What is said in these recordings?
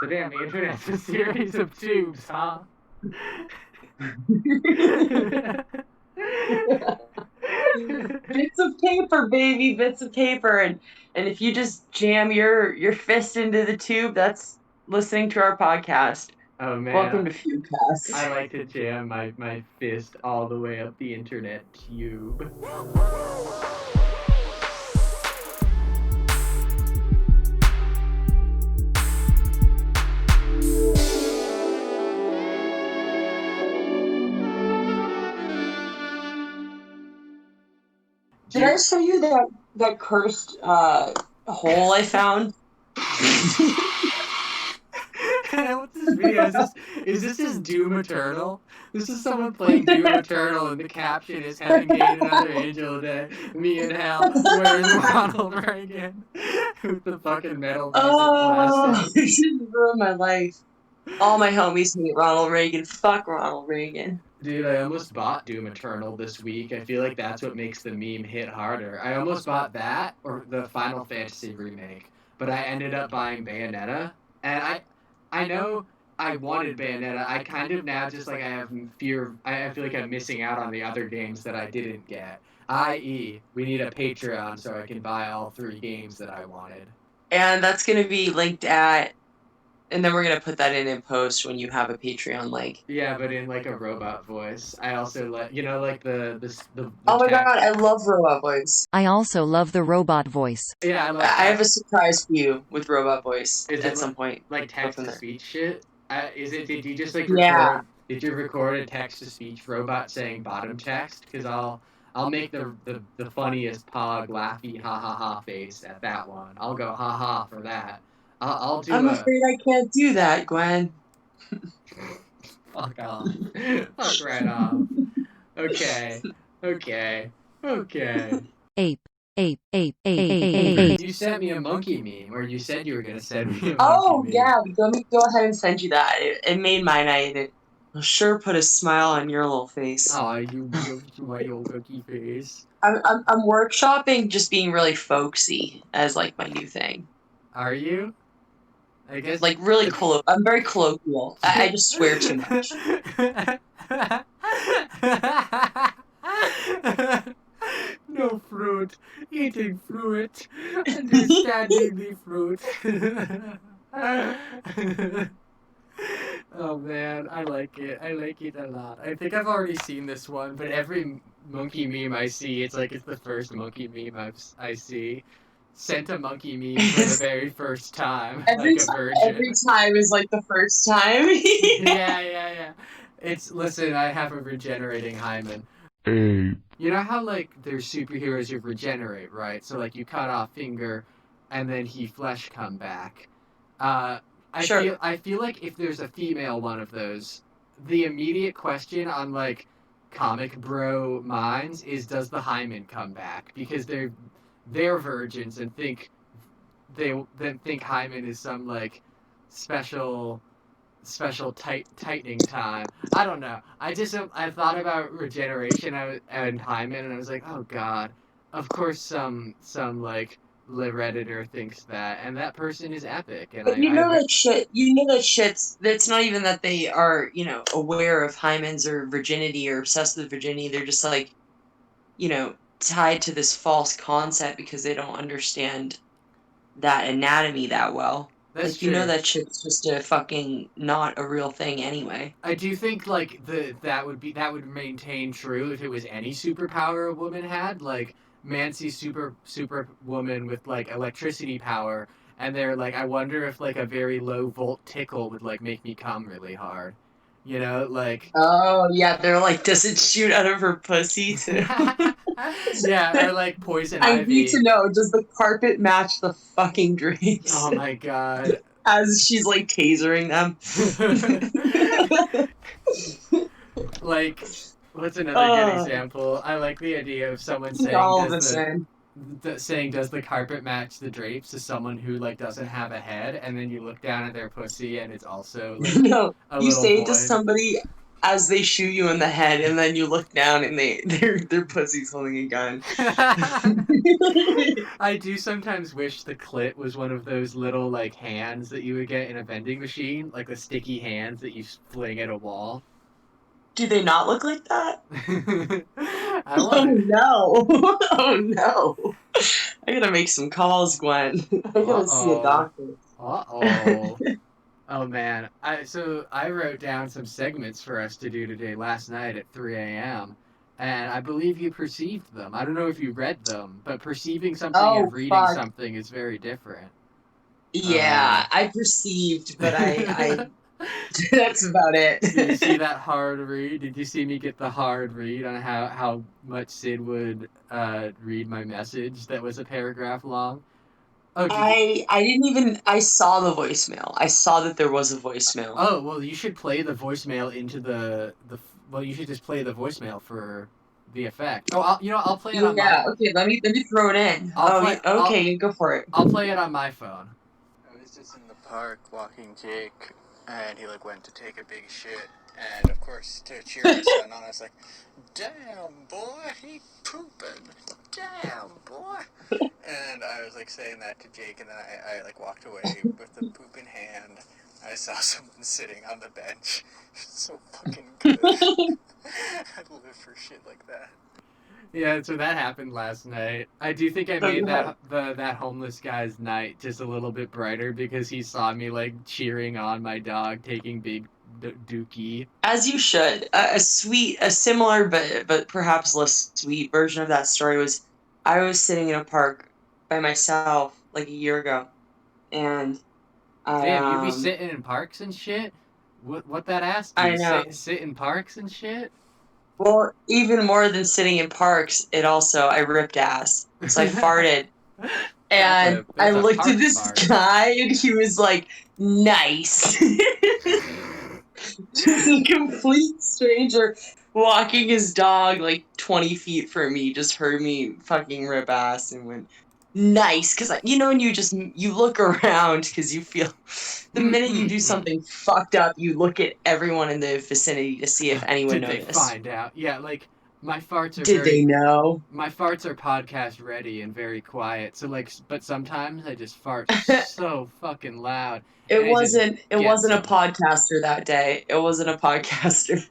So damn, the internet's a series of tubes, huh? Bits of paper, baby, bits of paper, and if you just jam your fist into the tube, that's listening to our podcast. Oh man, Welcome to I FUGUECAST. like to jam my fist all the way up the internet tube. Do Did I you, show you that cursed hole I found? What's this video? Is this just Doom Eternal? This is someone playing Doom Eternal, and the caption is "Having gained another angel day, me in hell." Where's Ronald Reagan with the fucking metal music Oh, blasting? this just ruined my life. All my homies hate Ronald Reagan. Fuck Ronald Reagan. Dude, I almost bought Doom Eternal this week. I feel like that's what makes the meme hit harder. I almost bought that or the Final Fantasy remake, but I ended up buying Bayonetta, and I know I wanted Bayonetta. I kind of now just like I have fear. I feel like I'm missing out on the other games that I didn't get. I.e., we need a Patreon so I can buy all 3 games that I wanted. And that's gonna be linked at, and then we're gonna put that in post when you have a Patreon link. Yeah, but in like a robot voice. I also like like the Oh my tech. god, I love Robot Voice. I also love the robot voice. Yeah, I like I have that. a surprise for you with Robot Voice Is at it some point. like Go text from to there. speech shit? Is it? Did you just like Yeah. record? Did you record a text to speech robot saying bottom text? Because I'll make the funniest pog laughy ha ha ha face at that one. I'll go ha ha for that. I'll do I'm a afraid I can't do that, Gwen. fuck off. Fuck right off. Okay. Okay. Okay. Ape, ape, ape, ape, ape, ape. You sent me a monkey meme, or you said you were gonna send me a monkey Oh meme. yeah, let me go ahead and send you that. It made my night. It'll sure put a smile on your little face. Oh, you my old cookie face. I'm workshopping just being really folksy as like my new thing. Are you? I guess. Like really I'm very colloquial. I just swear too much. No fruit, eating fruit, understanding the fruit. Oh man, I like it. I like it a lot. I think I've already seen this one, but every monkey meme I see, it's like it's the first monkey meme I see. Sent a monkey meme for the very first time, like a Every virgin. time is like the first time. Yeah. Listen, I have a regenerating hymen. You know how like there's superheroes who regenerate, right? So like you cut off finger, and then he flesh come back. Uh, Sure. I feel like if there's a female one of those, the immediate question on like comic bro minds is does the hymen come back? Because they're virgins and they then think hymen is some like special tightening time. I don't know. I thought about regeneration and hymen, and I was like, oh god, of course some like live redditor thinks that, and that person is epic, and But you know that shit. You know that shit's. It's not even that they are, aware of hymens or virginity or obsessed with virginity. They're just like, tied to this false concept because they don't understand that anatomy that well. that's Like, you know true. that shit's just a fucking not a real thing anyway. I do think like that would maintain true if it was any superpower a woman had, like Mancy's super woman with like electricity power, and they're like, I wonder if like a very low volt tickle would like make me come really hard, like. Oh yeah, they're like, does it shoot out of her pussy too? Yeah, or like poison I need to ivy. know, does the carpet match the fucking drapes? Oh my god. As she's like tasering them. Like, what's another good Oh, example? I like the idea of someone saying all of the same. saying does the carpet match the drapes to someone who like doesn't have a head, and then you look down at their pussy and it's also like No, a you little say to void. somebody, as they shoot you in the head, and then you look down and their pussy's holding a gun. I do sometimes wish the clit was one of those little like hands that you would get in a vending machine, like the sticky hands that you fling at a wall. Do they not look like that? I Oh want it. no! Oh no! I gotta make some calls, Gwen. I gotta see a Uh-oh. doctor. Uh-oh. Oh man. I wrote down some segments for us to do today last night at 3 a.m. And I believe you perceived them. I don't know if you read them, but perceiving something Oh and reading fuck! something is very different. Uh, Yeah, I perceived, but I Did that's about you see it. that hard read? Did you see me get the hard read on how much Sid would read my message that was a paragraph long? Oh, did you? I didn't even I saw the voicemail. I saw that there was a voicemail. Oh, well, you should play the voicemail into well, you should just play the voicemail for the effect. Oh, I'll play it on my Yeah, okay, let me throw it in. I'll play Okay, go for it. I'll play it on my phone. I was just in the park walking Jake, and he like went to take a big shit, and of course to cheer my son on, I was like, "Damn boy, he pooping! Damn boy!" And I was like saying that to Jake, and then I like walked away with the poop in hand. I saw someone sitting on the bench. So fucking good. I'd live for shit like that. Yeah, so that happened last night. I do think I made Okay. that homeless guy's night just a little bit brighter because he saw me like cheering on my dog taking big dookie. As you should. A similar but perhaps less sweet version of that story was I was sitting in a park by myself like a year ago, and I Damn, you be sitting in parks and shit? What that ass I do? know. Sit in parks and shit? Well, even more than sitting in parks, I ripped ass. So I farted, and I That's a looked at park this fart. guy, and he was like, "Nice." Just a complete stranger walking his dog like 20 feet from me just heard me fucking rip ass and went, "Nice." Because, and you look around because you feel the minute you do something fucked up, you look at everyone in the vicinity to see if anyone Did they noticed. find out? Yeah, like my farts are Did they know? my farts are podcast ready and very quiet. So like, but sometimes I just fart so fucking loud, It and it just wasn't it gets wasn't a them. podcaster that day. It wasn't a podcaster.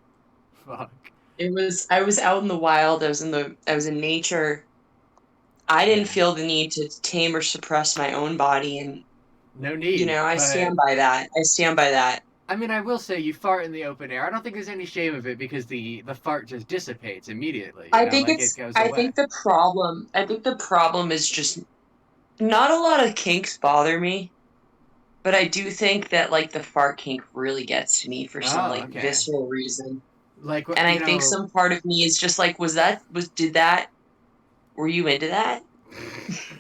Fuck. I was out in the wild. I was in nature. I didn't Yeah. feel the need to tame or suppress my own body, and No need. I But stand by that. I stand by that. I mean, I will say you fart in the open air. I don't think there's any shame of it because the fart just dissipates immediately. You know, like it goes away. I think the problem is just not a lot of kinks bother me, but I do think that like the fart kink really gets to me for some Oh, like okay. visceral reason. Like And I you think know, some part of me is just like, were you into that?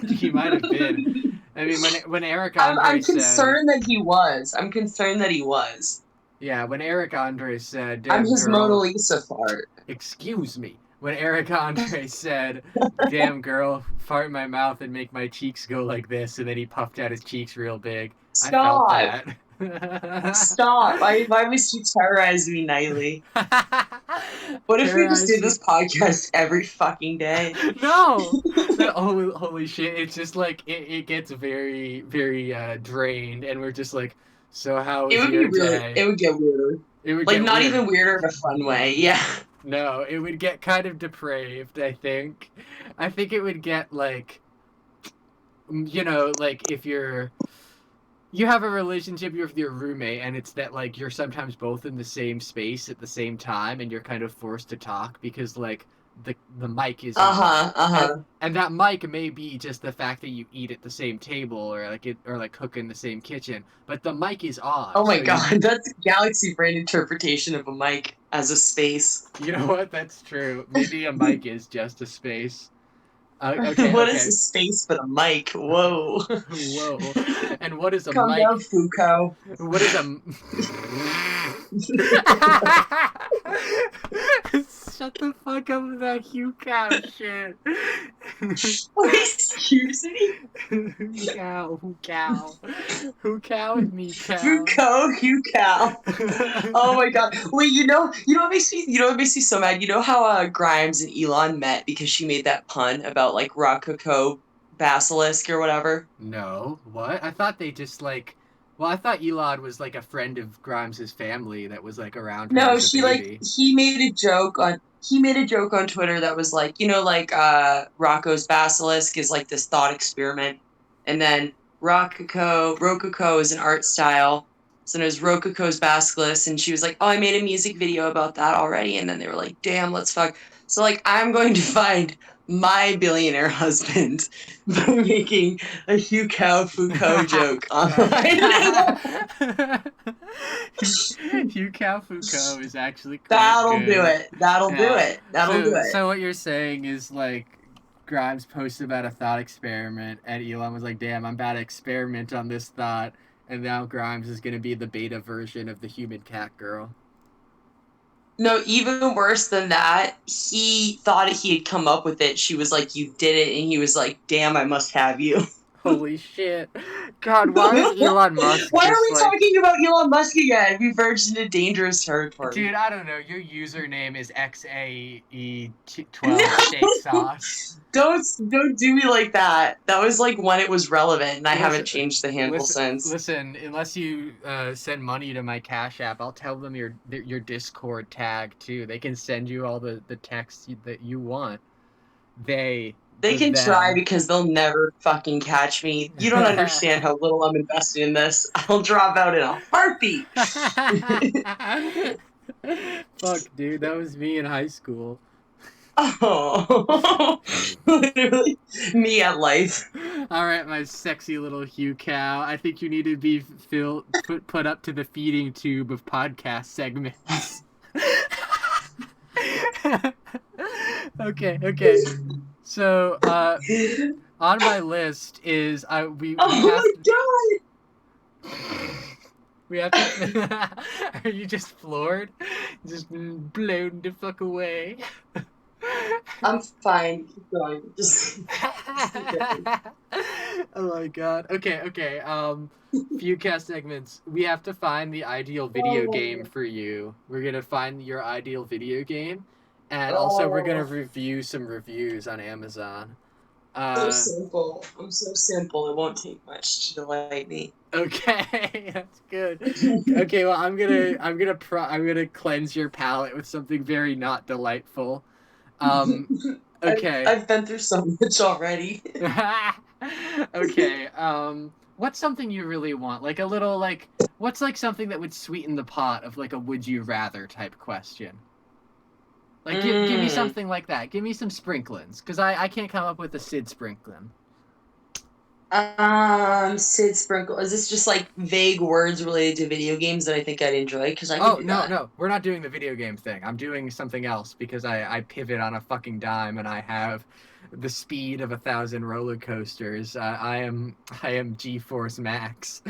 he might have been. I mean, when Eric I'm Andre said, concerned that he was. I'm concerned that he was. yeah, when Eric Andre said, I'm "Damn his Mona girl, Lisa fart. excuse me," when Eric Andre said, "Damn girl, fart in my mouth and make my cheeks go like this," and then he puffed out his cheeks real big, I felt Stop. that. Stop. Why must you terrorize me nightly? What if we just Terrorize did you. this podcast every fucking day? No, no, holy shit! It's just like it gets very, very drained, and we're just like, so how was your day? It would get weirder. It would Like, get not weird. even weirder in a fun way. Yeah. No, it would get kind of depraved. I think it would get like, like if you have a relationship with your roommate, and it's that like you're sometimes both in the same space at the same time, and you're kind of forced to talk because like the mic is on, Uh-huh. Uh-huh. and that mic may be just the fact that you eat at the same table or like cook in the same kitchen, but the mic is on, Oh my so you god, that's Galaxy Brain interpretation of a mic as a space. you know what? That's true. Maybe a mic is just a space. Okay, What is a okay. space but a mic? Whoa. Whoa. And what is a Calm down, mic? Foucault. What is a Shut the fuck up with that hucow shit. Excuse me? Hucow. Hucow with me cow. Hucow. Oh my god. Wait, you know what makes me so mad? You know how Grimes and Elon met because she made that pun about like Rococo basilisk or whatever? No, what? I thought they just like. Well, I thought Elon was like a friend of Grimes' family that was like around her No, as a baby. he made a joke on Twitter that was like, Rocco's basilisk is like this thought experiment. And then Rococo is an art style. So there's Rococo's basilisk, and she was like, "Oh, I made a music video about that already." And then they were like, "Damn, let's fuck." So like, I'm going to find my billionaire husband by making a hucow Foucault joke online. Hucow Foucault is actually quite That'll good. do it. That'll do Yeah. it. That'll do it. So what you're saying is like Grimes posted about a thought experiment, and Elon was like, "Damn, I'm about to experiment on this thought," and now Grimes is gonna be the beta version of the human cat girl. No, even worse than that, he thought he had come up with it. She was like, "You did it," and he was like, "Damn, I must have you." Holy shit. God, why is Elon Musk Why are just we like... talking about Elon Musk again? We verged into dangerous territory. Dude, I don't know. Your username is XAE12 No! steak sauce. Don't do me like that. That was like when it was relevant, and I haven't changed the handle since. Listen, unless you send money to my Cash App, I'll tell them your Discord tag too. They can send you all the texts that you want. They can try because they'll never fucking catch me. You don't understand how little I'm invested in this. I'll drop out in a heartbeat. Fuck, dude, that was me in high school. Oh, literally me at life. All right, my sexy little hucow. I think you need to be put up to the feeding tube of podcast segments. Okay. So, on my list is we Oh my god. We have to. Are you just floored? Just blown the fuck away. I'm fine. Keep going. Just Oh my god. Okay. FUGUECAST segments. We have to find the ideal video game for you. We're gonna find your ideal video game, and also we're gonna review some reviews on Amazon. So simple. I'm so simple. It won't take much to delight me. Okay, that's good. Okay, well, I'm gonna cleanse your palate with something very not delightful. Okay. I've been through so much already. Okay. What's something you really want? Like a little what's like something that would sweeten the pot of like a would you rather type question? Like give me something like that. Give me some sprinklings, because I can't come up with a Sid sprinkling. Sid Sprinkle. Is this just like vague words related to video games that I think I'd enjoy? Because I can do that. No, we're not doing the video game thing. I'm doing something else because I pivot on a fucking dime and I have the speed of 1,000 roller coasters. I am G-Force Max.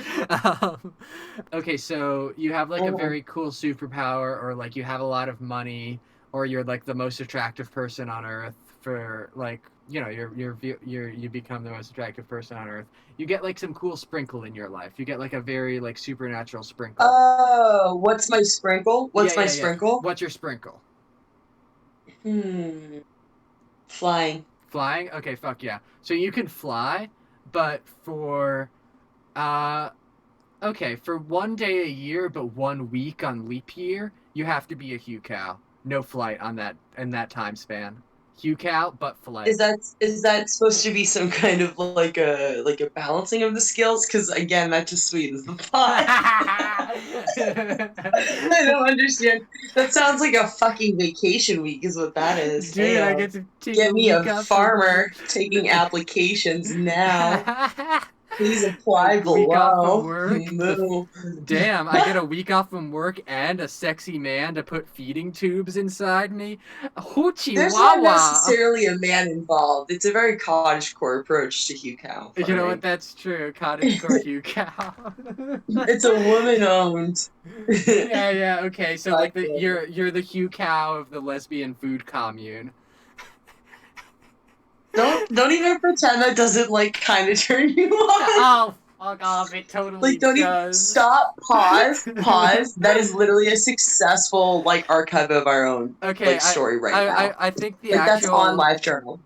Okay, so you have like a very cool superpower, or like you have a lot of money, or you're like the most attractive person on Earth for like. You know, you become the most attractive person on Earth. You get like some cool sprinkle in your life. You get like a very like supernatural sprinkle. Oh, what's my sprinkle? What's my sprinkle? What's your sprinkle? Flying. Flying? Okay, fuck yeah. So you can fly, but for for 1 day a year, but 1 week on leap year, you have to be a hucow. No flight on that in that time span. Hucow, but flight. Is that supposed to be some kind of like a balancing of the skills? Because again, that just sweetens the pot. I don't understand. That sounds like a fucking vacation week, is what that is. Dude, I get to get me a farmer taking applications now. Please apply below. Week off from work. No. Damn, I get a week off from work and a sexy man to put feeding tubes inside me. Hoochie There's Wawa. not necessarily a man involved. It's a very cottagecore approach to hucow. You know what? That's true. Cottagecore hucow. It's a woman-owned Yeah. Okay, so like Okay. you're the hucow of the lesbian food commune. Don't even pretend that doesn't like kind of turn you on. Oh, fuck off! It totally Like, don't even does. stop. Pause. That is literally a successful like archive of our own Okay, like story right now. I think the Like that's on actual. LiveJournal.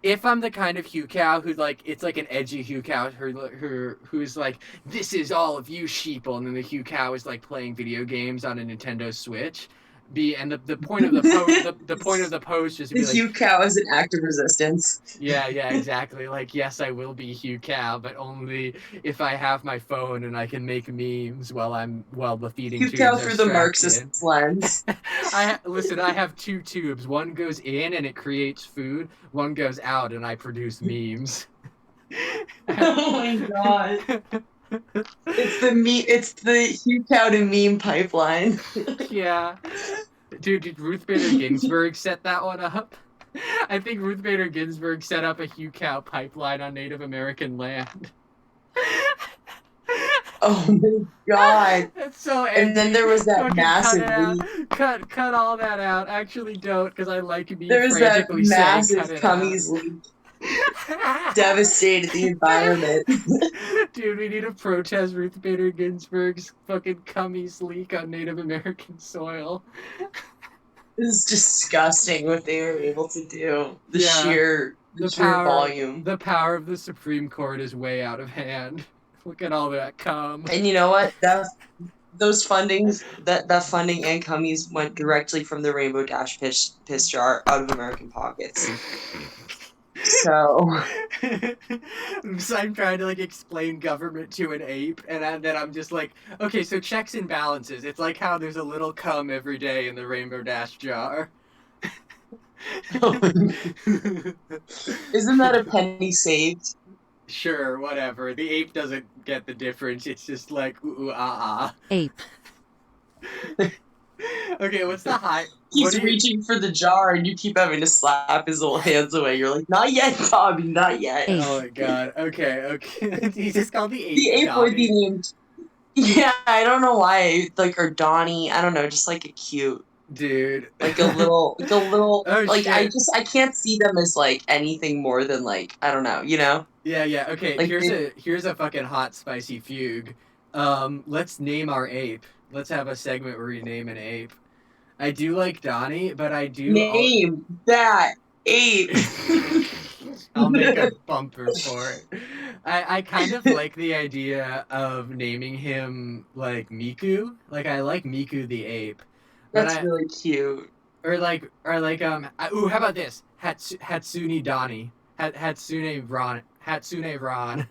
If I'm the kind of hucow who like it's like an edgy hucow who's like this is all of you sheeple, and then the hucow is like playing video games on a Nintendo Switch. And the point of the the point of the post is to The be like, Hugh Cow is an act of resistance. yeah, exactly. Like, yes, I will be hucow, but only if I have my phone and I can make memes while the feeding Hugh tubes Cow are through the strapped in. Marxist lens. Listen. I have two tubes. One goes in and it creates food. One goes out and I produce memes. Oh my god. It's the Hugh Cow to meme pipeline. Yeah. Dude, did Ruth Bader Ginsburg set that one up? I think Ruth Bader Ginsburg set up a hucow pipeline on Native American land. Oh my god. That's so edgy. And then there was that Fucking massive cut it out. leak. Cut all that out. Actually, don't, because I like me There was that frantically saying massive cut it cummies leak. out. Devastated the environment. Dude, we need to protest Ruth Bader Ginsburg's fucking cummies leak on Native American soil. This is disgusting what they were able to do. The Yeah. sheer volume. The power of the Supreme Court is way out of hand. Look at all that cum. And you know what? Those fundings, that funding and cummies went directly from the Rainbow Dash piss jar out of American pockets. So I'm trying to like explain government to an ape, and then I'm just like, okay, so checks and balances. It's like how there's a little cum every day in the Rainbow Dash jar. isn't that a penny saved? Sure, whatever. The ape doesn't get the difference. It's just like ooh ah. Ape. Okay, what's the high? He's reaching for the jar, and you keep having to slap his little hands away. You're like, not yet, Bobby, not yet. Ape. Oh my god. Okay. He's just called the ape. The ape would be named. Yeah, I don't know why. Like, or Donnie. I don't know. Just like a cute, dude. like a little. Oh, like shit. I can't see them as like anything more than like I don't know. You know. Yeah. Okay, Like here's a fucking hot spicy fugue. Let's name our ape. Let's have a segment where we name an ape. I do like Donnie, but I do name that ape. I'll make a bumper for it. I kind of like the idea of naming him like Miku. Like I like Miku the ape. That's really cute. Or ooh, how about this? Hatsune Donnie. Hatsune Ron. Hatsune Ron.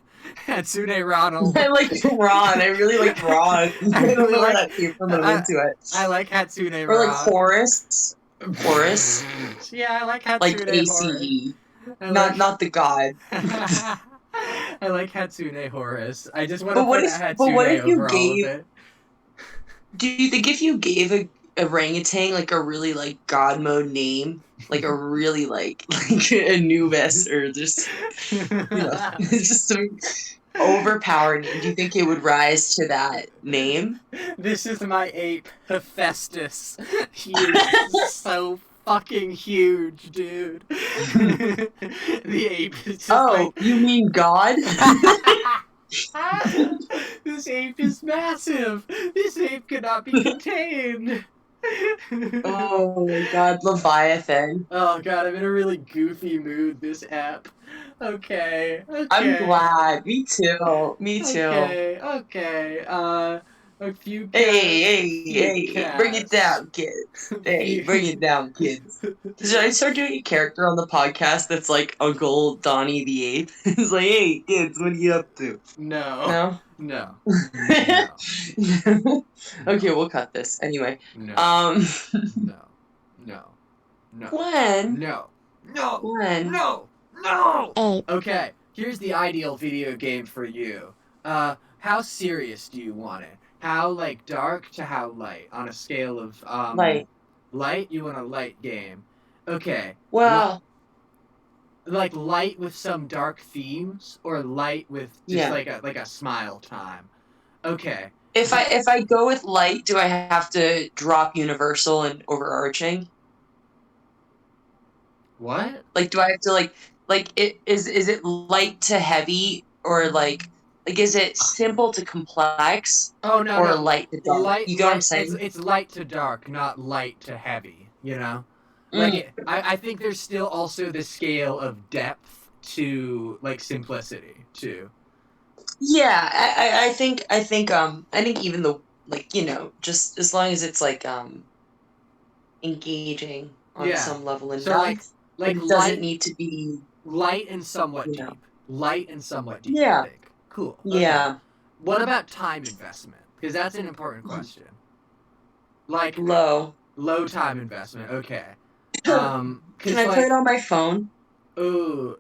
Hatsune Ronald. I like Ron. I really like Ron. I don't know where that came from. I'm into it. I like Hatsune Ron. Or like Horace. Horace. Yeah, I like Hatsune Like ACE. Not the god. I like Hatsune Horace. I just want to put Hatsune but what if you over all of it. Do you think if you gave a orangutan like a really like god mode name, like a really like Anubis or just just some overpowered name, do you think it would rise to that name? This is my ape, Hephaestus. He is so fucking huge, dude. The ape is just you mean God? This ape is massive. This ape cannot be contained. Oh my god, Leviathan. Oh god, I'm in a really goofy mood this app. Okay. I'm glad. Me too. Okay. A few. Hey, bring it down, kids. Hey, bring it down, kids. Should I start doing a character on the podcast that's like Uncle Donnie the Ape? He's like, hey, kids, what are you up to? No. Okay, we'll cut this. Anyway. No. When? No. When? No. Okay, here's the ideal video game for you. How serious do you want it? How like dark to how light on a scale of light? You want a light game? Okay. Well, like light with some dark themes, or light with just like a smile time. Okay. If I go with light, do I have to drop universal and overarching? What? Like, do I have to is it light to heavy, or like is it simple to complex, Oh no or no, light to dark? You get what I'm saying? It's light to dark, not light to heavy. You know, Mm. I think there's still also the scale of depth to like simplicity too. Yeah, I think even the just as long as it's engaging on Yeah. some level So enough, but like it doesn't need to be, light and somewhat you know. deep. Light and somewhat deep. I Yeah, think. Cool. Okay. yeah, What about time investment? Because that's an important question. Like low. low time investment. Okay. Can Because I play like, it on my phone? ooh,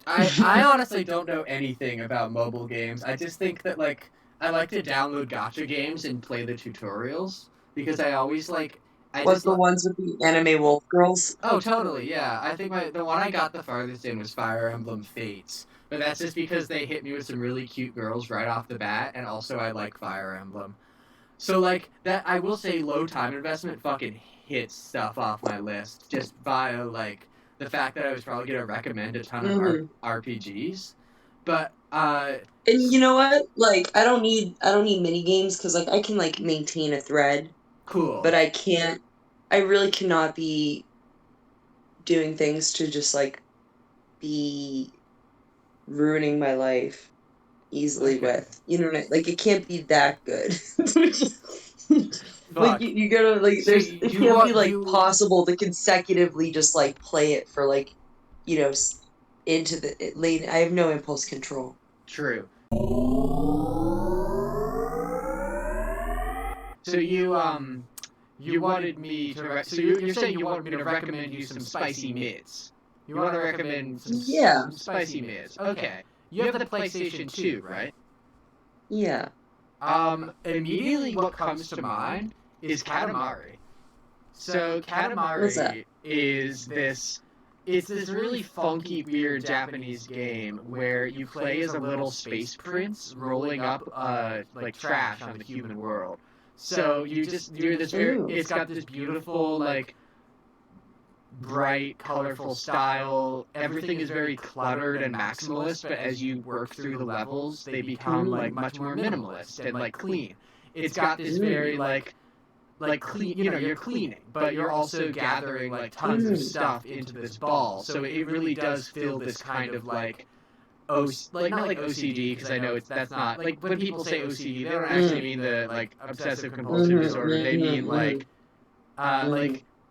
I honestly don't know anything about mobile games. I just think that like I like to download gotcha games and play the tutorials because I always like I What, just the ones with the anime wolf girls? oh totally yeah. I think the one I got the farthest in was Fire Emblem Fates, but that's just because they hit me with some really cute girls right off the bat, and also I like Fire Emblem. So like that, I will say low time investment fucking hits stuff off my list just via like the fact that I was probably gonna recommend a ton of Hmm. RPGs, but And you know what? Like, I don't need mini games because like I can like maintain a thread, but cool. I can't. I really cannot be doing things to just like be ruining my life easily Okay. with. You know what like it can't be that good. Like Fuck. you gotta like So there's it you can't be want like you possible to consecutively just like play it for like you know into the late. I have no impulse control. true. So you wanted me to so you're saying you wanted me to recommend you some spicy mids. You want to recommend Yeah, some spicy mids. Okay. You have the PlayStation 2, right? yeah. Immediately what comes to mind is Katamari. So What's that? Katamari is it's this really funky, weird Japanese game where you play as a little space prince rolling up like trash on the human world. So you're this very Ooh. it's got this beautiful like bright, colorful style. Everything is very cluttered and maximalist, but as you work through the levels, they become like much more minimalist and like clean. It's got this very like clean, you know, you're cleaning, but you're also gathering like tons of stuff into this ball. So it really does feel this kind of like like not like OCD because I know that's not like when people say OCD, they don't actually mean the like obsessive compulsive disorder. They mean like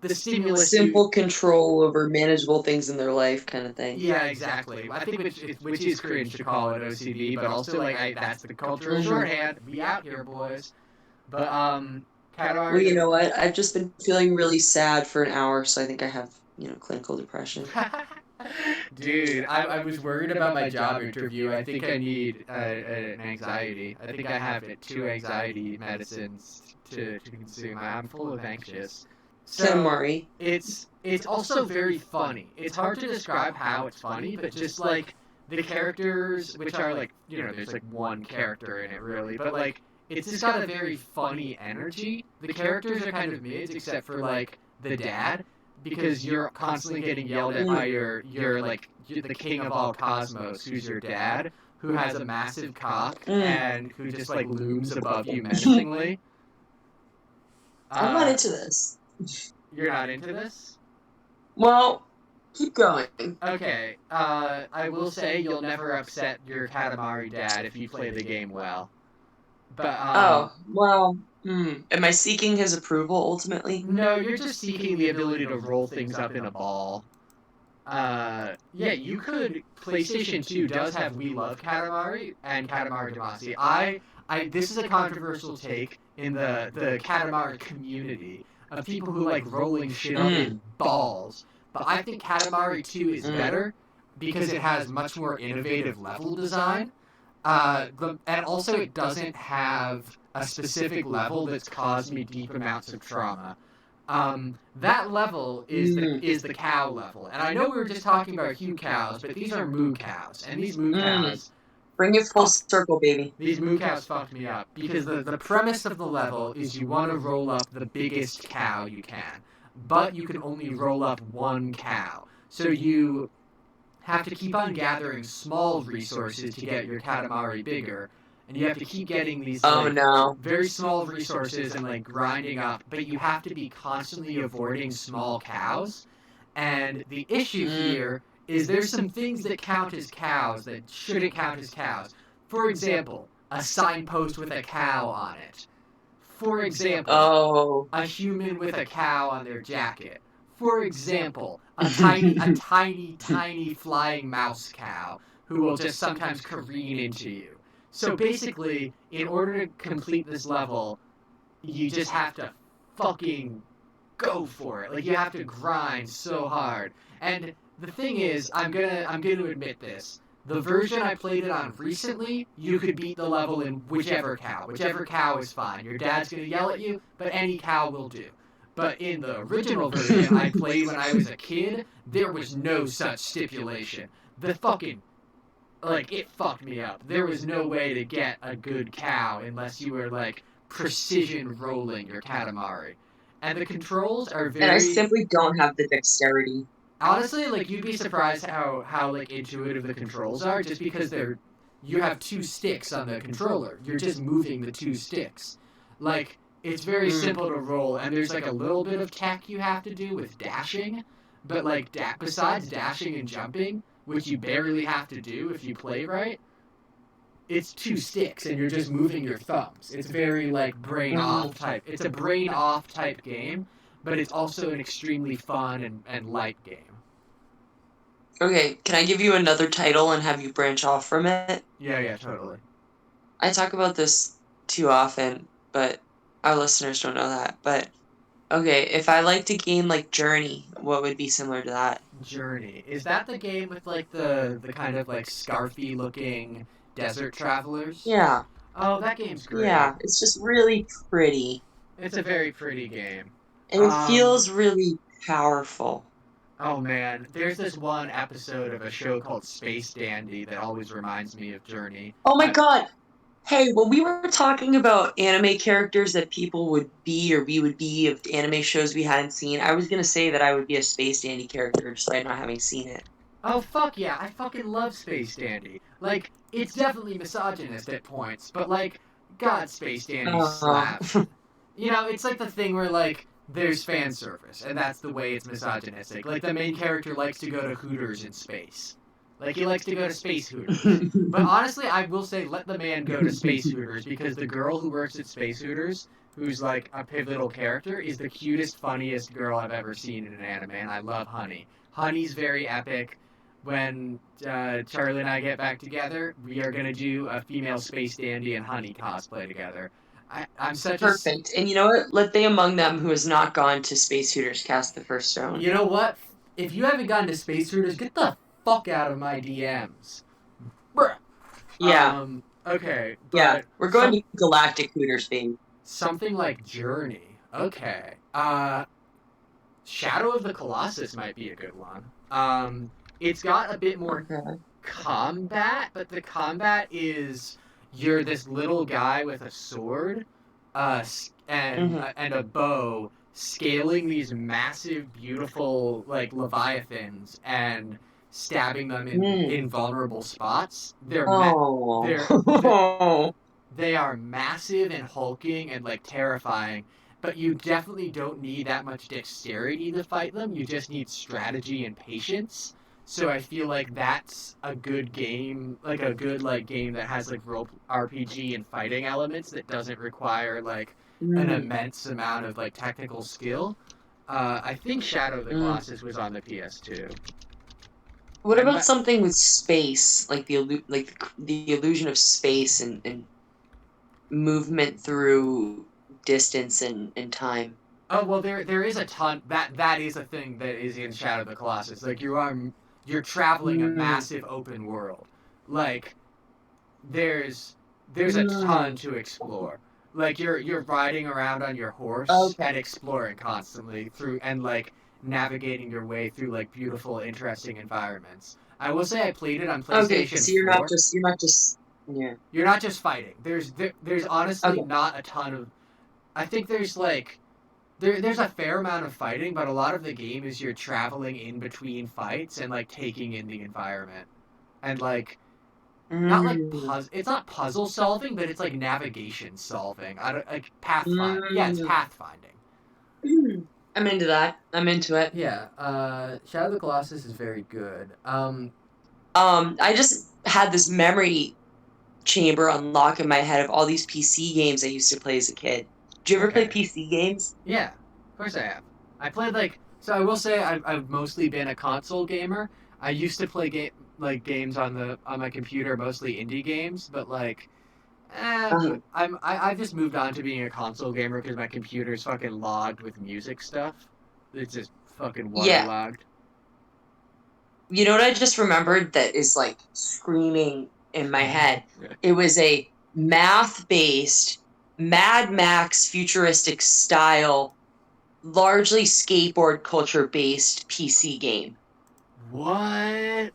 the stimulus you Simple control over manageable things in their life kind of thing. yeah, exactly. I think which is cringe to call it OCD, but also like that's the cultural shorthand. We out here, boys. But Well, you Katamari. know what? I've just been feeling really sad for an hour, so I think I have, clinical depression. Dude, I was worried about my job interview. I think I need an anxiety. I think I have two anxiety medicines to consume. I'm full of anxious. So Katamari. it's also very funny. It's hard to describe how it's funny, but just like the characters, which are like there's like one character in it really, but like it's just got a very funny energy. The characters are kind of mids, except for like the dad, because you're constantly getting yelled at by your like the king of all cosmos, who's your dad, who has a massive cock and who just like looms above you menacingly. I'm not into this. You're not into this? Well, keep going. Okay. I will say you'll never upset your Katamari dad if you play the game well. But Oh, well, am I seeking his approval ultimately? no, you're just seeking the ability to roll things up in a ball. Yeah, you could. PlayStation 2 does have We Love Katamari and Katamari Damacy. This is a controversial take in the Katamari community of people who like rolling shit up in balls. But I think Katamari 2 is better because it has much more innovative level design. And also it doesn't have a specific level that's caused me deep amounts of trauma. That level is the cow level, and I know we were just talking about hucows, but these are moo cows, and these moo cows Bring it full circle, baby. These moo cows fucked me up because the premise of the level is you want to roll up the biggest cow you can, but you can only roll up one cow. So you have to keep on gathering small resources to get your Katamari bigger, and you have to keep getting these Oh no. very small resources and like grinding up, but you have to be constantly avoiding small cows. And the issue here is there's some things that count as cows that shouldn't count as cows. For example, a signpost with a cow on it. For example, a human with a cow on their jacket. For example, a tiny flying mouse cow who will just sometimes careen into you. So basically, in order to complete this level, you just have to fucking go for it. Like, you have to grind so hard. And the thing is, I'm gonna admit this. The version I played it on recently, you could beat the level in whichever cow. Whichever cow is fine. Your dad's gonna yell at you, but any cow will do. But in the original version I played when I was a kid, there was no such stipulation. The fucking, like, it fucked me up. There was no way to get a good cow unless you were, like, precision rolling your Katamari. And the controls are very... And I simply don't have the dexterity. Honestly, like, you'd be surprised how like, intuitive the controls are, just because you have two sticks on the controller. You're just moving the two sticks. Like, it's very simple to roll, and there's, like, a little bit of tech you have to do with dashing, but, like, besides dashing and jumping, which you barely have to do if you play right, it's two sticks, and you're just moving your thumbs. It's very, like, brain-off type. It's a brain-off type game, but it's also an extremely fun and light game. Okay, can I give you another title and have you branch off from it? Yeah, totally. I talk about this too often, but our listeners don't know that. But, okay, if I liked a game like Journey, what would be similar to that? Journey. Is that the game with, like, the kind of, like, scarfy-looking desert travelers? Yeah. Oh, that game's great. Yeah, it's just really pretty. It's a very pretty game. And it feels really powerful. Oh man, there's this one episode of a show called Space Dandy that always reminds me of Journey. Oh my god! Hey, when we were talking about anime characters that people would be or we would be of anime shows we hadn't seen, I was gonna say that I would be a Space Dandy character despite not having seen it. Oh fuck yeah, I fucking love Space Dandy. Like, it's definitely misogynist at points, but like, God, Space Dandy slaps. You know, it's like the thing where, like, there's fan service, and that's the way it's misogynistic. Like, the main character likes to go to Hooters in space. Like, he likes to go to Space Hooters. But honestly, I will say, let the man go to Space Hooters, because the girl who works at Space Hooters, who's, like, a pivotal character, is the cutest, funniest girl I've ever seen in an anime, and I love Honey. Honey's very epic. When Charlie and I get back together, we are going to do a female Space Dandy and Honey cosplay together. I'm such Perfect. And you know what? Let they among them who has not gone to Space Hooters cast the first stone. You know what? If you haven't gone to Space Hooters, get the fuck out of my DMs. Bruh. Yeah. Okay. Yeah. We're going to Galactic Hooters, baby. Something like Journey. Okay. Shadow of the Colossus might be a good one. It's got a bit more combat, but the combat is... You're this little guy with a sword, and a bow, scaling these massive, beautiful, like, leviathans and stabbing them in vulnerable spots. They are massive and hulking and, like, terrifying, but you definitely don't need that much dexterity to fight them. You just need strategy and patience. So I feel like that's a good game, like a good game that has like role RPG and fighting elements that doesn't require like an immense amount of like technical skill. I think Shadow of the Colossus was on the PS2. What about something with space, like the illusion of space and movement through distance and time? Oh well, there is a ton that is a thing that is in Shadow of the Colossus. Like you're traveling a massive open world. Like, there's a ton to explore. Like, you're riding around on your horse and exploring constantly through, and, like, navigating your way through, like, beautiful, interesting environments. I will say I played it on PlayStation 4. Okay, so you're not Yeah. You're not just fighting. There's honestly Okay. not a ton of. I think there's like there's a fair amount of fighting, but a lot of the game is you're traveling in between fights and like taking in the environment and like not like Mm. puzzle. It's not puzzle solving, but it's like navigation solving. I don't like pathfind. Yeah, it's Mm. pathfinding. I'm into that. I'm into it. Yeah, Shadow of the Colossus is very good. I just had this memory chamber unlock in my head of all these PC games I used to play as a kid. Did you ever play Okay. PC games? Yeah, of course I have. I played like so. I will say I've mostly been a console gamer. I used to play games on my computer, mostly indie games, but like, Uh, I've just moved on to being a console gamer because my computer's fucking logged with music stuff. It's just fucking yeah. waterlogged. You know what I just remembered that is like screaming in my head? It was a math-based Mad Max futuristic style, largely skateboard culture based PC game. What?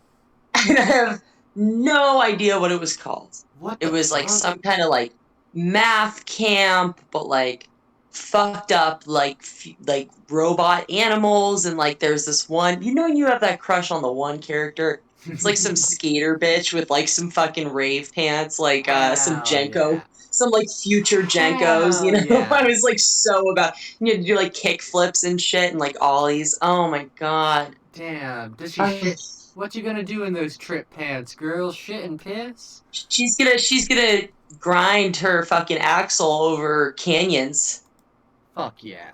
And I have no idea what it was called. What It the was like fuck? some kind of like math camp, but like fucked up like robot animals, and like there's this one, you have that crush on the one character. It's like some skater bitch with like some fucking rave pants, like some Hell Jenko, yeah. some like future Jenkos, Hell I yeah. was like so about you had to do like kick flips and shit and like ollies. Oh my god. Damn. Does she Ugh. shit? What you gonna do in those trip pants, girl? Shit and piss? She's gonna grind her fucking axle over canyons. Fuck yeah.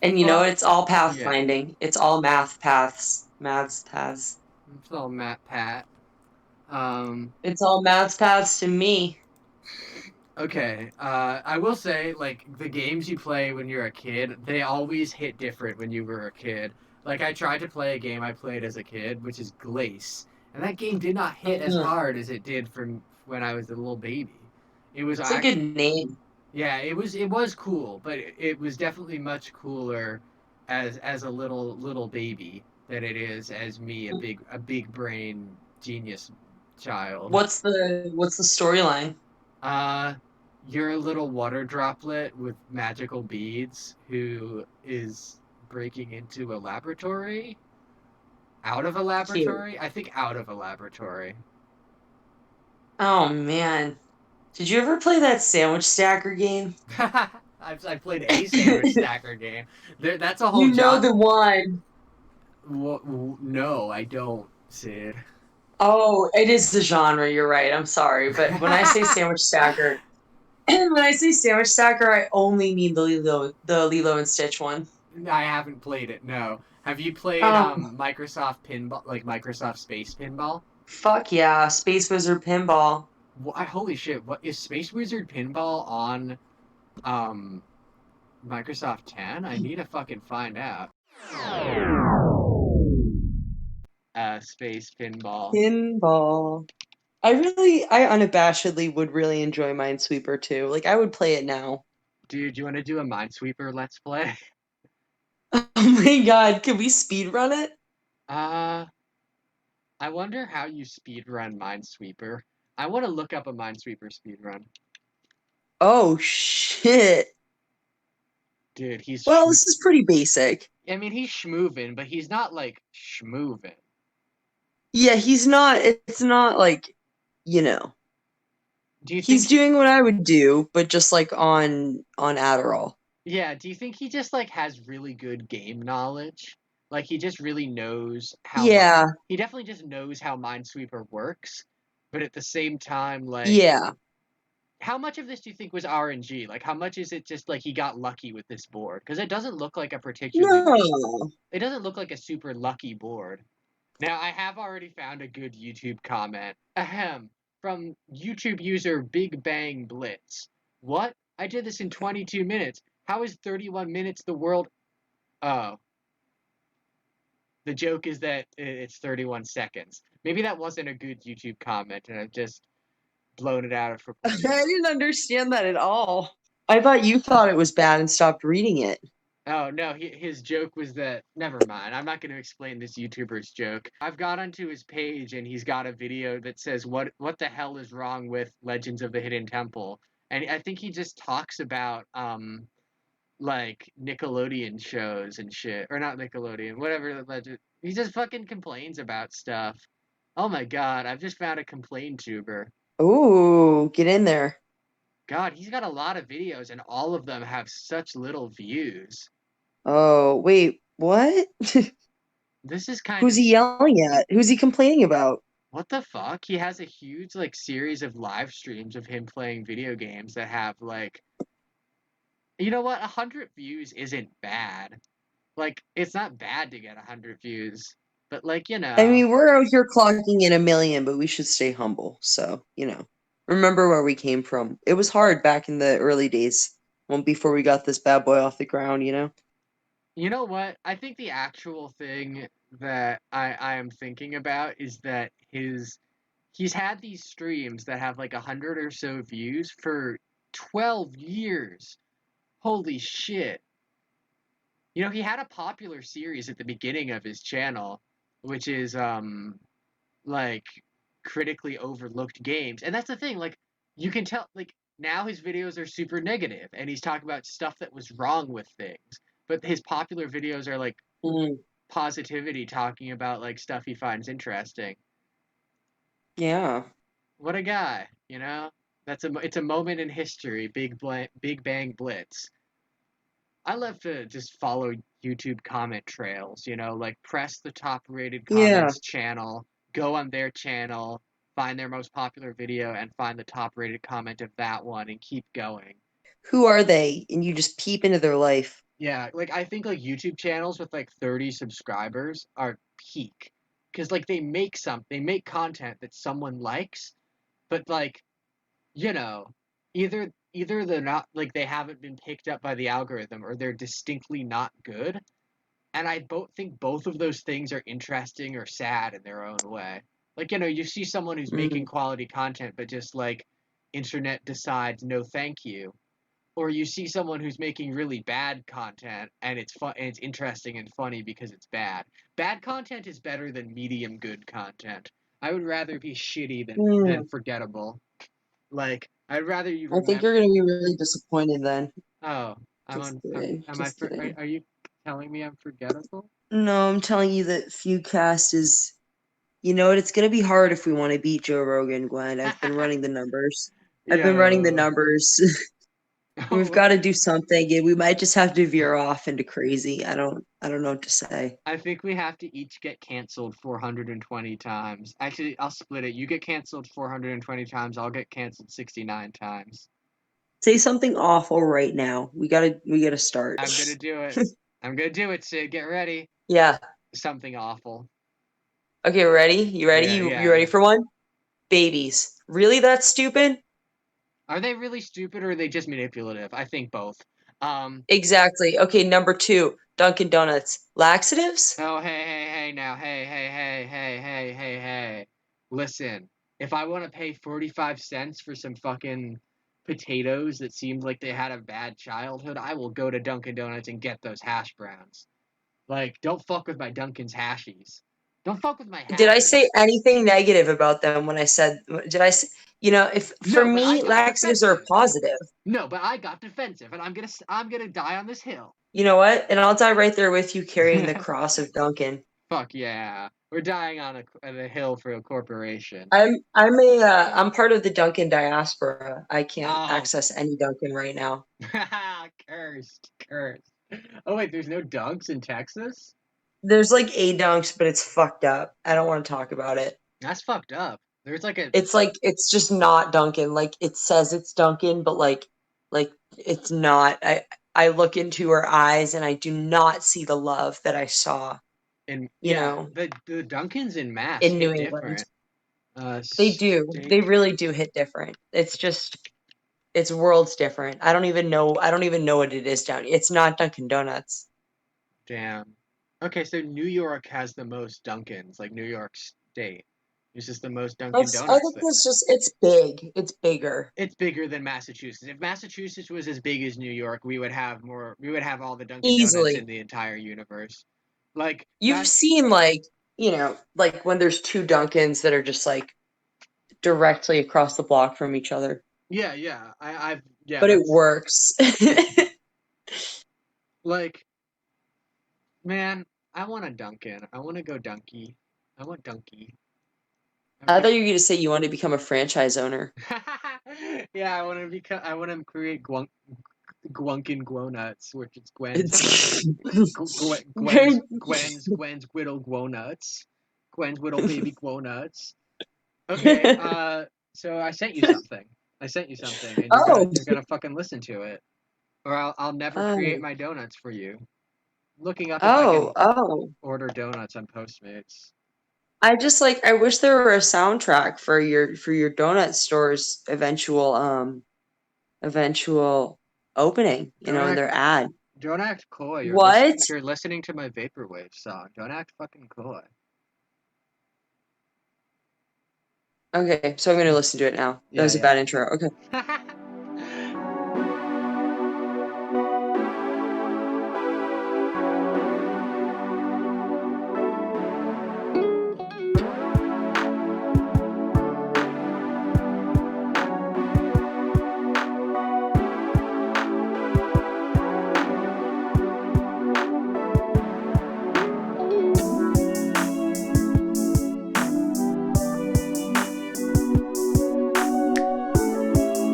And Fuck it's all yeah. pathfinding. It's all math paths. Maths paths. It's all Matt Pat. Um, It's all maths paths to me. okay. I will say, like, the games you play when you're a kid, they always hit different when you were a kid. Like, I tried to play a game I played as a kid, which is Glace, and that game did not hit as Mhm. hard as it did from when I was a little baby. It was It's a good actually, name. yeah, it was cool, but it was definitely much cooler as a little baby than it is as me, a big brain genius child. What's the storyline? Uh, you're a little water droplet with magical beads who is breaking into a laboratory. Out of a Cute. laboratory? I think out of a laboratory. Oh man. Did you ever play that sandwich stacker game? I've played a sandwich stacker game. That's a whole You know job. the one. No, I don't, Sid. Oh, it is the genre, you're right. I'm sorry. But when I say sandwich stacker, when I say sandwich stacker, I only mean the Lilo and Stitch one. I haven't played it. No. Have you played Um, Microsoft Pinball, like Microsoft Space Pinball? Fuck yeah, Space Wizard Pinball. Holy shit! What is Space Wizard Pinball on um Microsoft 10? I need to fucking find out. Space Pinball. Pinball. I unabashedly would really enjoy Minesweeper too. Like, I would play it now. Dude, you want to do a Minesweeper Let's Play? Oh my god, can we speed run it? Uh, I wonder how you speedrun Minesweeper. I want to look up a Minesweeper speedrun. Oh shit. Dude, Well, this is pretty basic. I mean, he's schmoovin', but he's not like schmoovin'. Yeah, it's not like, you know, Do you he's think doing what I would do, but just like on Adderall. Yeah, do you think he just like has really good game knowledge? Like he just really knows Yeah, he definitely just knows how Minesweeper works, but at the same time, like yeah. how much of this do you think was RNG? Like how much is it just like he got lucky with this board? Because it doesn't look like a particularly No. it doesn't look like a super lucky board. Now I have already found a good YouTube comment. Ahem. From YouTube user Big Bang Blitz. What? I did this in 22 minutes. How is 31 minutes the world? Oh, the joke is that it's 31 seconds. Maybe that wasn't a good YouTube comment and I've just blown it out of I proportion. didn't understand that at all. I thought you thought it was bad and stopped reading it. Oh no, his joke was that. Never mind. I'm not going to explain this YouTuber's joke. I've got onto his page and he's got a video that says what the hell is wrong with Legends of the Hidden Temple, and I think he just talks about like Nickelodeon shows and shit, or not Nickelodeon, whatever the legend. He just fucking complains about stuff. Oh my god, I've just found a complain tuber. Ooh, get in there. God, he's got a lot of videos and all of them have such little views. Oh, wait, what? This is kind Who's of he yelling at? Who's he complaining about? what the fuck? He has a huge like series of live streams of him playing video games that have like, you know what, 100 views isn't bad. Like it's not bad to get 100 views, but like I mean, we're out here clocking in 1 million, but we should stay humble. So, remember where we came from. It was hard back in the early days, well, before we got this bad boy off the ground, you know what? I think the actual thing that I am thinking about is that he's had these streams that have like 100 or so views for 12 years. Holy shit. You know, he had a popular series at the beginning of his channel, which is like critically overlooked games. And that's the thing, like you can tell like now his videos are super negative and he's talking about stuff that was wrong with things. But his popular videos are like Mm, positivity talking about like stuff he finds interesting. yeah. What a guy, you know? It's a moment in history, Big Bang Blitz. I love to just follow YouTube comment trails, you know, like press the top rated Yeah. comments channel, go on their channel, find their most popular video, and find the top rated comment of that one and keep going. Who are they? And you just peep into their life. Yeah, like I think like YouTube channels with like 30 subscribers are peak. Because like they make content that someone likes, but like, you know, either they're not like they haven't been picked up by the algorithm or they're distinctly not good. And I both think both of those things are interesting or sad in their own way. Like, you know, you see someone who's making Mm, quality content, but just like internet decides no thank you. Or you see someone who's making really bad content and it's fun and it's interesting and funny because it's bad. Bad content is better than medium good content. I would rather be shitty than mm. forgettable. Like, I'd rather you I think remember. you're gonna be really disappointed then. Oh, Just kidding. am I Just kidding. are you telling me I'm forgettable? No, I'm telling you that FUGUECAST is. You know what? It's gonna be hard if we want to beat Joe Rogan, Glenn. I've been running the numbers. I've been running the Yo. numbers. We've got to do something. We might just have to veer off into crazy. I don't know what to say. I think we have to each get canceled 420 times. Actually, I'll split it. You get canceled 420 times, I'll get canceled 69 times. Say something awful right now. We gotta start. I'm gonna do it. I'm gonna do it, Sid. Get ready. Yeah. Something awful. Okay, ready? You ready? Yeah, You yeah, ready yeah. for one? Babies. Really that stupid? Are they really stupid or are they just manipulative? I think both. Um, Exactly. Okay, number 2, Dunkin' Donuts. Laxatives? oh, hey now. Hey. Listen, if I want to pay 45 cents for some fucking potatoes that seemed like they had a bad childhood, I will go to Dunkin' Donuts and get those hash browns. Like, don't fuck with my Dunkin's hashies. Don't fuck with my Did I say hashies. anything negative about them when I said, did I say, if for No, but I me, got laxatives are a defensive. positive. No, but I got defensive, and I'm gonna die on this hill. You know what? And I'll die right there with you carrying the cross of Duncan. Fuck yeah, we're dying on a hill for a corporation. I'm part of the Duncan diaspora. I can't Oh, access any Duncan right now. cursed. Oh wait, there's no dunks in Texas? There's like a dunks, but it's fucked up. I don't want to talk about it. That's fucked up. There's like a It's like it's just not Duncan. Like it says it's Duncan, but like it's not. I look into her eyes and I do not see the love that I saw, in you yeah, know, the Dunkins in Mass in New hit England. different. They do. They Steak. really do hit different. It's worlds different. I don't even know what it is down. It's not Dunkin' Donuts. Damn. Okay, so New York has the most Dunkins, like New York State. It's just the most Dunkin' I Donuts think thing. that's just it's big. It's bigger. It's bigger than Massachusetts. If Massachusetts was as big as New York, we would have more. We would have all the Dunkin' Donuts Easily. in the entire universe. Like You've that. seen like, like when there's two Dunkins that are just like directly across the block from each other. Yeah, yeah. Yeah. But it That's works. like, man. I want a Dunkin'. I want to go Dunky. I want Dunky. I thought you were going to say you wanted to become a franchise owner. Yeah, I want to become. I want to create Gwunkin' Gwonuts, which it's It's Gwen's Whittle Gwonuts. Gwen's Whittle Baby Gwonuts. Okay, so I sent you something. And Oh. you're gonna fucking listen to it, or I'll never create Oh. my donuts for you. Looking up if I Oh. can Oh. order donuts on Postmates. I wish there were a soundtrack for your donut store's eventual opening, Don't in act, their ad. don't act coy. What? You're listening to my vaporwave song. Don't act fucking coy. Okay, so I'm going to listen to it now. That was a bad intro. Okay.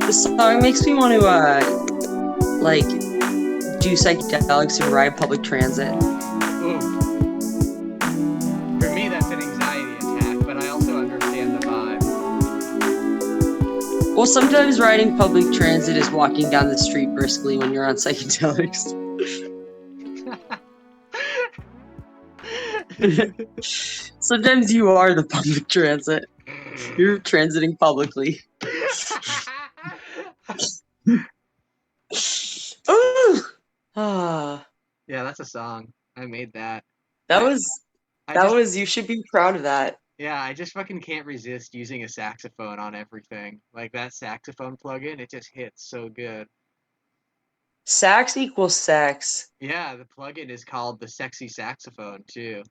This song makes me want to do psychedelics and ride public transit. Ooh. For me, that's an anxiety attack, but I also understand the vibe. Well, sometimes riding public transit is walking down the street briskly when you're on psychedelics. Sometimes you are the public transit. You're transiting publicly. Ooh. Ah. Yeah, that's a song. I made that. That I- was I just, you should be proud of that. yeah, I just fucking can't resist using a saxophone on everything. Like that saxophone plugin, it just hits so good. Sax equals sex. Yeah, the plugin is called the Sexy Saxophone too.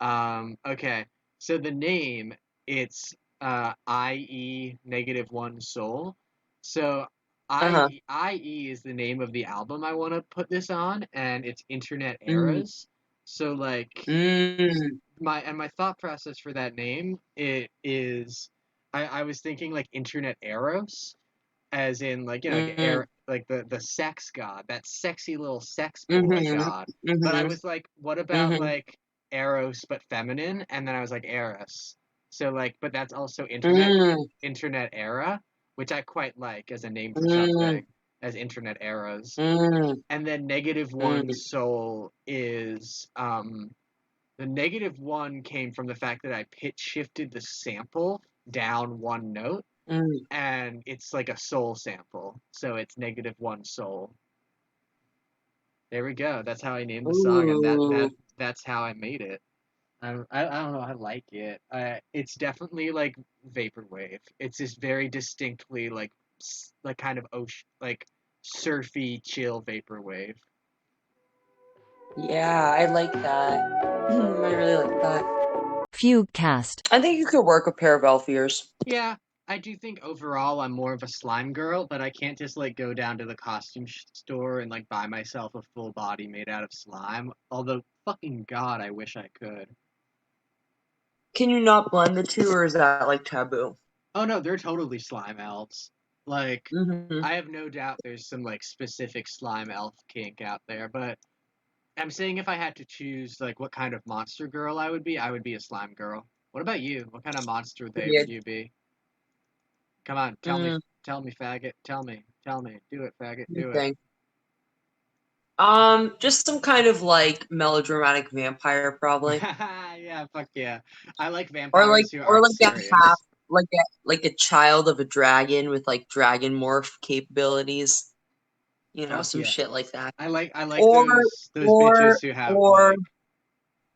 Okay. So the name, it's IE -1 Soul. So Uh-huh. IE is the name of the album I want to put this on, and it's Internet Mm. Eras. So like Mm. my thought process for that name, it is I was thinking like Internet Eros, as in like like Mm. like the sex god, that sexy little sex boy Mhm. god. But I Mhm. was like, what about Mhm. like Eros but feminine? And then I was like Eros. So like, but that's also Mm. internet era, which I quite like as a name for Mm. something, as internet eras. Mm. And then -1 Mm. soul is the -1 came from the fact that I pitch shifted the sample down one note, Mm. and it's like a soul sample, so it's -1 soul. There we go. That's how I named the song, and Ooh. that's how I made it. I don't know. I like it. It's definitely like vaporwave. It's just very distinctly like kind of ocean, like surfy, chill vaporwave. Yeah, I like that. I really like that. FUGUECAST. I think you could work a pair of elf ears. Yeah, I do think overall I'm more of a slime girl, but I can't just like go down to the costume store and like buy myself a full body made out of slime. Although, fucking god, I wish I could. Can you not blend the two, or is that like taboo? Oh no, they're totally slime elves. Like, Mm-hmm. I have no doubt there's some like specific slime elf kink out there, but I'm saying if I had to choose like what kind of monster girl I would be a slime girl. What about you? What kind of monster they Yeah. would you be? Come on, Mm, tell me, faggot, tell me, do it, faggot, do it. okay. Just some kind of like melodramatic vampire, probably, Yeah, fuck yeah. I like or vampires who aren't like a half, serious. like a child of a dragon with like dragon morph capabilities. Fuck Some yeah. shit like that. I like Or those or bitches who have or like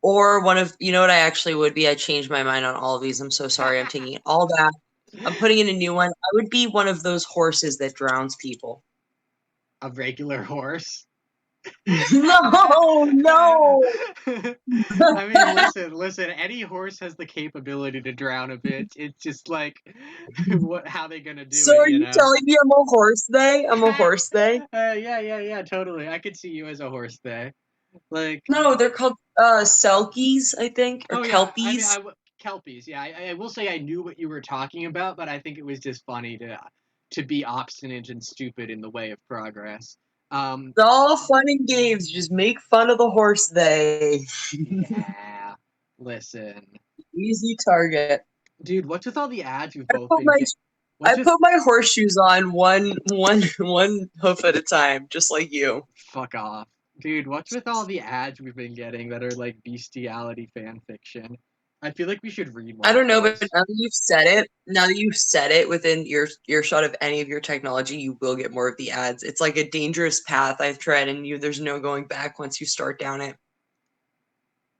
Or one of, you know what I actually would be? I changed my mind on all of these. I'm so sorry. I'm taking it all back. I'm putting in a new one. I would be one of those horses that drowns people. A regular horse. No, no. I mean, listen. Any horse has the capability to drown a bitch. It's just like, how they gonna do So it? are you telling me I'm a horse they? I'm a horse they? Yeah, totally. I could see you as a horse there. Like, No, they're called selkies, I think, or oh yeah. I mean, kelpies. kelpies. Yeah, I will say I knew what you were talking about, but I think it was just funny to be obstinate and stupid in the way of progress. Um, It's all fun and games. Just make fun of the horse they. yeah. Listen, Easy target. dude. What's with all the ads we've I both put been my getting? I What's with put my horseshoes on one hoof at a time, just like you. fuck off, dude? What's with all the ads we've been getting that are like bestiality fan fiction? I feel like we should read one I of don't know, but those. now that you've said it within earshot of any of your technology, you will get more of the ads. It's like a dangerous path I've tread, and there's no going back once you start down it.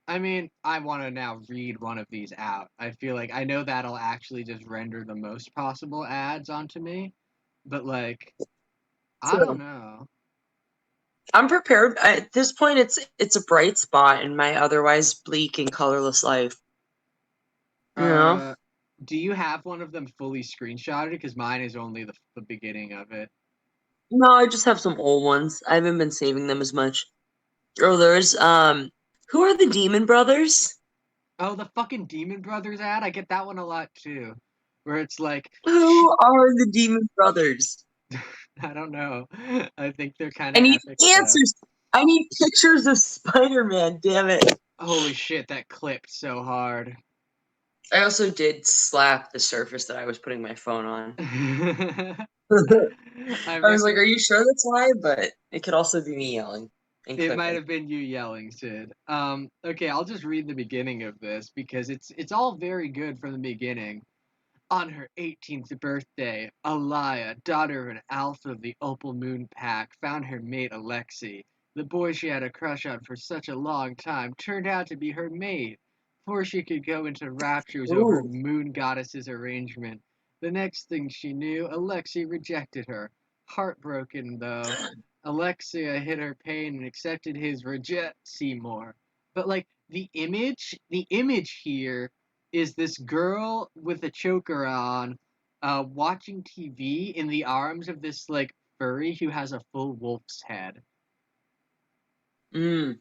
I mean, I want to now read one of these out. I feel like I know that'll actually just render the most possible ads onto me, but like, I don't So know. I'm prepared. At this point, it's a bright spot in my otherwise bleak and colorless life. You know? Uh, do you have one of them fully screenshotted? Because mine is only the beginning of it. No, I just have some old ones. I haven't been saving them as much. Oh, there's who are the Demon Brothers? Oh, the fucking Demon Brothers ad. I get that one a lot too, where it's like, Who are the Demon Brothers? I don't know. I think they're kind I of need epic stuff. answers. I need pictures of Spider-Man, damn it. Holy shit, that clipped so hard. I also did slap the surface that I was putting my phone on. I I was like, reckon are you sure that's why? But it could also be me yelling and it might clipping. have been you yelling, Sid. Okay, I'll just read the beginning of this because it's all very good from the beginning. On her 18th birthday, Alaya, daughter of an alpha of the Opal Moon Pack, found her mate Alexei. The boy she had a crush on for such a long time turned out to be her mate. Before she could go into raptures over Ooh. Moon Goddess's arrangement, the next thing she knew, Alexei rejected her. Heartbroken, though, Alexia hid her pain and accepted his reject Seymour. But like the image here is this girl with a choker on, watching TV in the arms of this like furry who has a full wolf's head. Mm.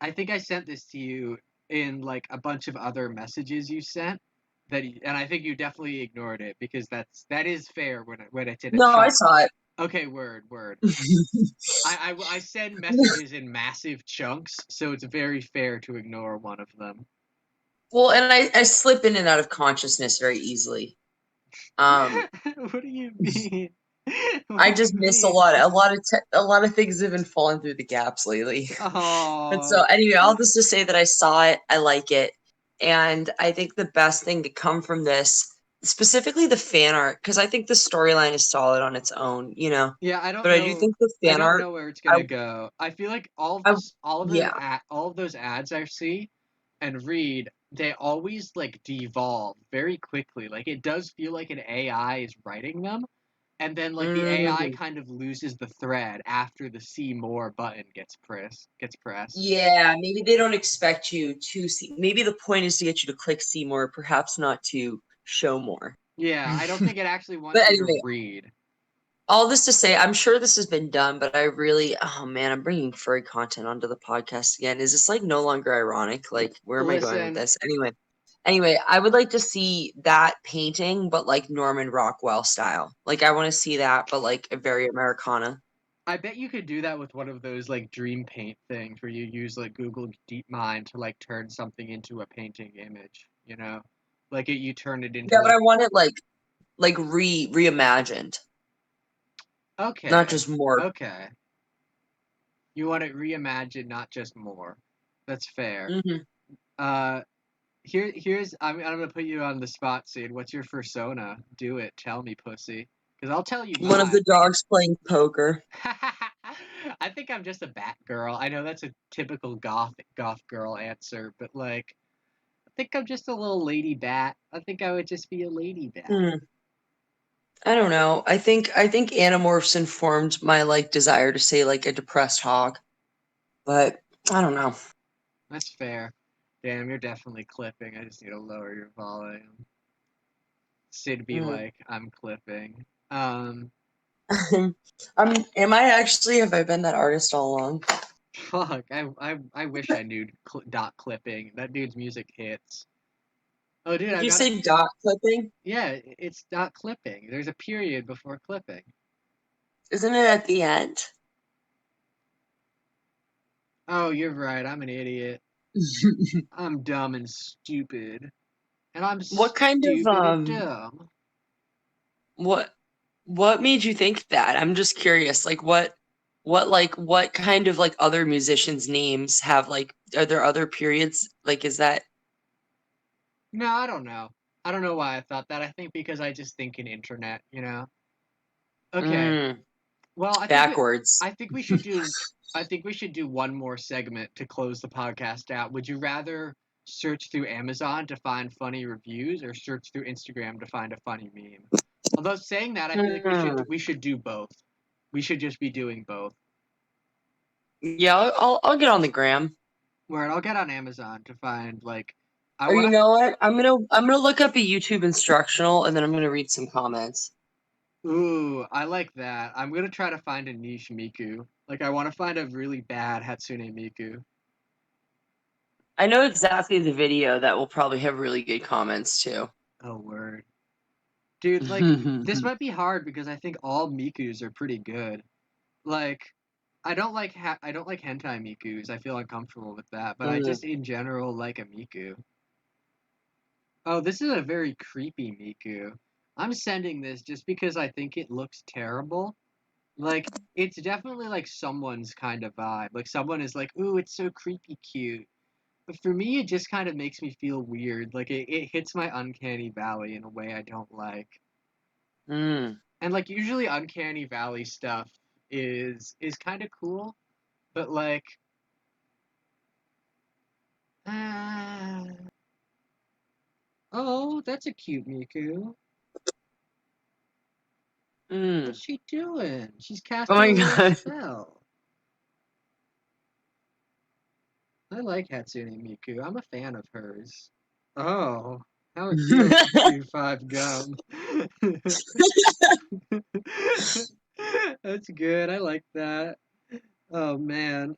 I think I sent this to you in like a bunch of other messages you sent and I think you definitely ignored it because that is fair when it's in a No, I chunk. saw it. Okay, word. I send messages in massive chunks, so it's very fair to ignore one of them. Well, and I slip in and out of consciousness very easily. What do you mean? What I do just you miss a mean? lot. A lot of things have been falling through the gaps lately. But so Oh, anyway, all this to say that I saw it, I like it, and I think the best thing to come from this, specifically the fan art, because I think the storyline is solid on its own, you know. yeah. But I do think the I fan don't art, know where it's I, gonna go. I feel like I yeah, all of those ads I see and read, they always like devolve very quickly. Like it does feel like an AI is writing them, and then like the AI mm, kind of loses the thread after the see more button gets pressed. yeah. Maybe they don't expect you to see. Maybe the point is to get you to click see more, perhaps not to show more. Yeah, I don't think it actually But wants you to anyway, read. all this to say, I'm sure this has been done, but I really, oh man, I'm bringing furry content onto the podcast again. Is this like no longer ironic? Like, where am I going with Listen, this? Anyway, I would like to see that painting, but like Norman Rockwell style. Like, I want to see that, but like a very Americana. I bet you could do that with one of those like dream paint things where you use like Google DeepMind to like turn something into a painting image, you know? Like you turn it into Yeah, but like I want it like reimagined, not okay, just more. okay. You want it reimagined, not just more. That's fair. Hmm. Uh here's I'm gonna put you on the spot, Sid. What's your persona? Do it. Tell me, pussy. Because I'll tell you One of mine. the dogs playing poker. think I'm just a bat girl. I know that's a typical goth girl answer, but like, I think I'm just a little lady bat. I think I would just be a lady bat. I don't know. I think Animorphs informed my like desire to say like a depressed hog, but I don't know. That's fair. Damn, you're definitely clipping. I just need to lower your volume. Sid be like, I'm clipping. Am I actually? Have I been that artist all along? Fuck. I wish I knew dot clipping. That dude's music hits. Oh, dude, Did I you got it. say dot clipping? Yeah, it's dot clipping. There's a period before clipping. Isn't it at the end? Oh, you're right. I'm an idiot. I'm dumb and stupid. And I'm What kind of stupid and dumb. what made you think that? I'm just curious. Like what kind of like other musicians' names have like are there other periods? Like is that No, I don't know. I don't know why I thought that. I think because I just think in internet, you know? Okay. Well, backwards? I think we should do I think we should do one more segment to close the podcast out. Would you rather search through Amazon to find funny reviews or search through Instagram to find a funny meme? Although saying that, I feel like we should do both. We should just be doing both. Yeah, I'll get on the gram. Where I'll get on Amazon to find like I Or want you to. know what? I'm gonna look up a YouTube instructional and then I'm gonna read some comments. Ooh, I like that. I'm gonna try to find a niche Miku. Like I want to find a really bad Hatsune Miku. I know exactly the video that will probably have really good comments too. Oh word, dude. Like this might be hard because I think all Mikus are pretty good. Like I don't like hentai Mikus. I feel uncomfortable with that. But I just in general like a Miku. Oh, this is a very creepy Miku. I'm sending this just because I think it looks terrible. Like, it's definitely like someone's kind of vibe. Like, someone is like, ooh, it's so creepy cute. But for me, it just kind of makes me feel weird. Like, it hits my uncanny valley in a way I don't like. And, like, usually uncanny valley stuff is kind of cool. But, like, oh, that's a cute Miku. What's she doing? She's Oh casting my a little god. spell. I like Hatsune Miku. I'm a fan of hers. Oh, how it feels to chew 5 gum. That's good. I like that. Oh man.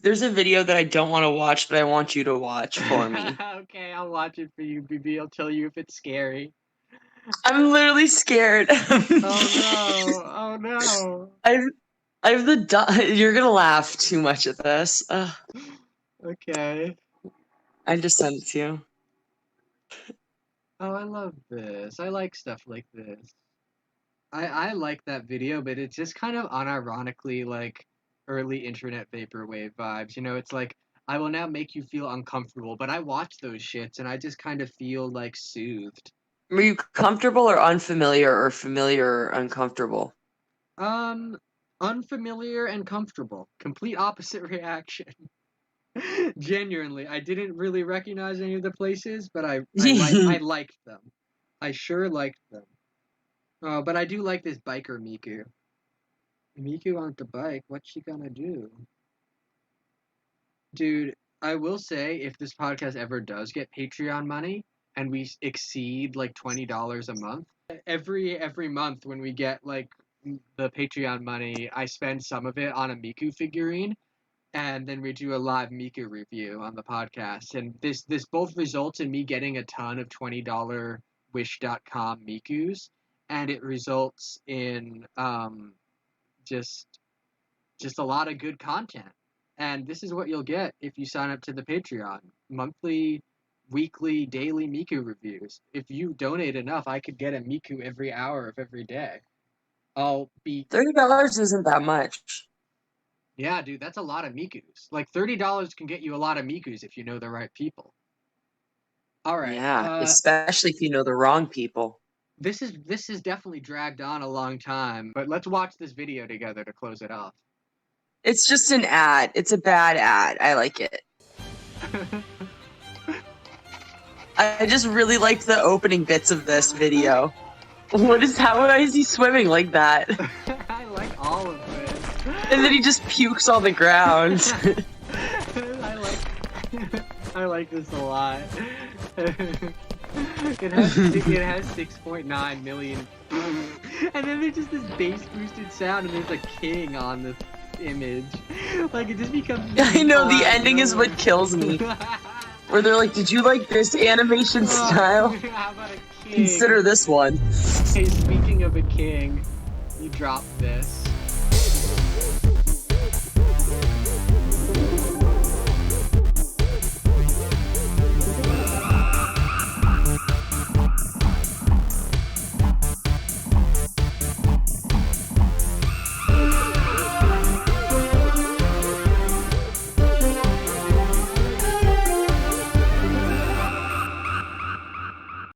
There's a video that I don't want to watch, but I want you to watch for me. Okay, I'll watch it for you, BB. I'll tell you if it's scary. I'm literally scared. Oh no. Oh no. I've you're gonna laugh too much at this. Okay. I just sent it to you. Oh, I love this. I like stuff like this. I like that video, but it's just kind of unironically like early internet vaporwave vibes. You know, it's like I will now make you feel uncomfortable, but I watch those shits and I just kind of feel like soothed. Were you comfortable or unfamiliar or familiar or uncomfortable? Unfamiliar and comfortable. Complete opposite reaction. Genuinely, I didn't really recognize any of the places, but I liked them. I sure liked them. But I do like this biker Miku. Miku on the bike, what's she gonna do? Dude, I will say if this podcast ever does get Patreon money and we exceed like $20 a month, every month when we get like the Patreon money, I spend some of it on a Miku figurine and then we do a live Miku review on the podcast. And this both results in me getting a ton of $20 wish.com Mikus and it results in just just a lot of good content. And this is what you'll get if you sign up to the Patreon. Monthly, weekly, daily Miku reviews. If you donate enough, I could get a Miku every hour of every day. I'll be $30 isn't that much. Yeah, dude, that's a lot of Mikus. Like $30 can get you a lot of Mikus if you know the right people. All right. Yeah, especially if you know the wrong people. This is definitely dragged on a long time, but let's watch this video together to close it off. It's just an ad. It's a bad ad. I like it. I just really liked the opening bits of this video. How is he swimming like that? I like all of this. And then he just pukes on the ground. I like this a lot. It has 6.9 million. And then there's just this bass boosted sound, and there's a king on the image. Like, it just becomes. I know, the ending is what kills me. Where they're like, did you like this animation style? How about a king? Consider this one. Hey, speaking of a king, you dropped this.